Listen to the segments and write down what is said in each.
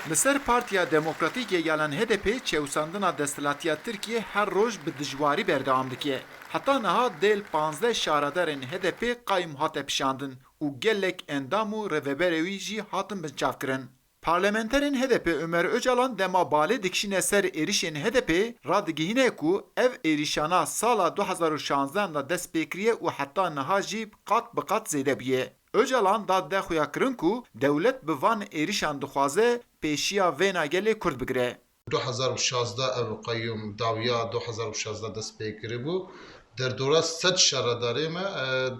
Li ser Partiya Demokratîkê gelen HDP çewsandina desthilatiya Tirkiye her roj bi dijwarî berdewam dike. Heta niha dêl 15 şaredarên HDP qayîm hate pişandin û gelek endam û rêveberê wî jî hatin binçavkirin. Parlamenterên HDP Ömer Öcalan dema balê dikişîne ser êrişên HDP radigihîne ku ev êrîşana sala 2016 da dest pêkiriye û heta niha jî qat bi qat zêde bûye. Öcalan da dexuya kirin ku dewlet bi van êrîşan dixwaze pêşiya vêna gelê Kurd bigire. 2016 ev qayyum dawiya 2016 dest pê kiribû. Derdora sed şaredarê me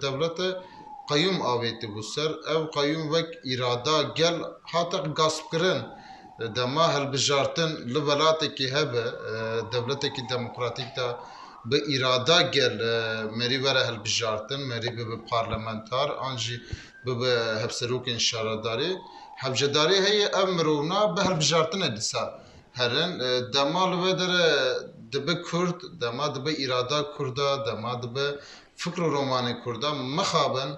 devlete qayyum avêtî bû ser. Ev qayyum vek îrada gel hate gaspkirin. Dema hilbijartin li welatekî hebe devletekî demokratîk da bi îrada gel merî were hilbijartin, merî bibe parlamenter an jî bibe hevserokên şaredarî. Hevcedarî heye ev mirovna bi hilbijartinê dîsa herin. Dema li ve dere dibe Kurd, dema dibe îrada Kurda, dema dibe fikr û romanê Kurda mixabin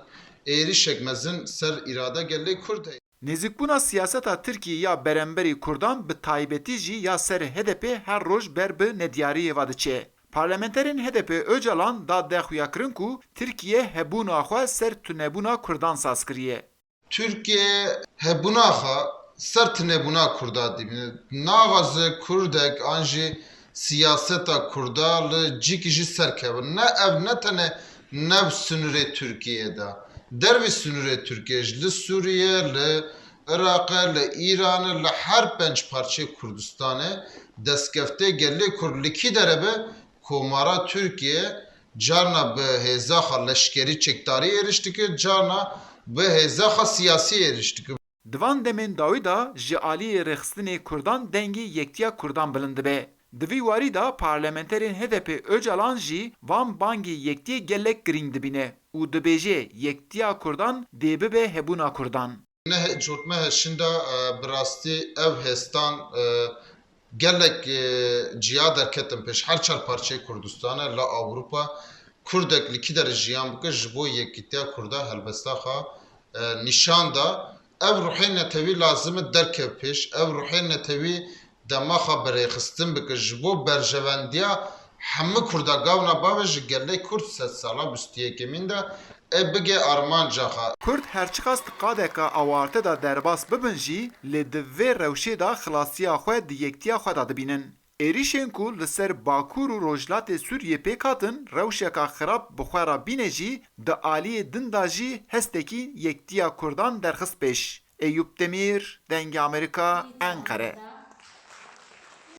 êrişek mezin ser îrada gelê Kurd heye. Nêzîkbûna siyaseta Tirkiye ya beremberî Kurdan bi taybetî jî ya ser HDP her roj ber bi nediyariyê ve diçe. Parlamenterên HDP Öcalan da dexuya kirin ku Tirkiye hebûna xwe ser tunebûna Kurdan saz kiriye. Türkiye hebûna xwe ser tunebûna Kurda dibîne. Naxwaze Kurdek an jî siyaseta Kurda li cîkî jî serkevin. Ne ev ne tene nev sunurê Türkiye da. Dervê sunurê Türkiye ji li Sûriye, li Iraqê, li İranê, li her penc parçeyê Kurdistanê destkeftê gelê Kurd li kî derebe komara Türkiye carna bi hêza leşkerî çekdarî êriş dike, carna bi hêza siyasî êriş dike. Divan demên dawî da ji aliyê rêxistinê Kurdan dengê yektiya Kurdan bilind dibe. Di vî warî da parlamenterên HDP Öcalan jî van bangê yektiyê gelek girîng dibîne û dibêje yektiya Kurdan dê bibe hebûna Kurdan. Ne cotme heşinda bi rastî ev hestan gelek ciya derketin pêş her çar parçeyê Kurdistanê la Awropa Kurdek li kî derê jiyan bike ji bo yekîtiya Kurda helbesta xwe nîşan da ev ruhê netewî lazim e derkev pêş ev ruhê netewî dema xwe birêxistin bike ji bo berjevendiya hemû Kurda gavna bavê ji gelê Kurd sed sala bistiyekemîn de bige armanca xwe. Kurd herçiqas qadeka awarte da derbas bibin jî lê di vê rewşê da xilasiya xwe di yektiya xwe da dibînin. Êrişên ku li ser Bakur û Rojhilatê Sûriyê pêk hatin rewşeka xirab bi xwe re bîne jî di aliyê din da jî hestekî yektiya Kurdan derxist pêş. Eyüp Demir, Dengê Amerîka, Ankara.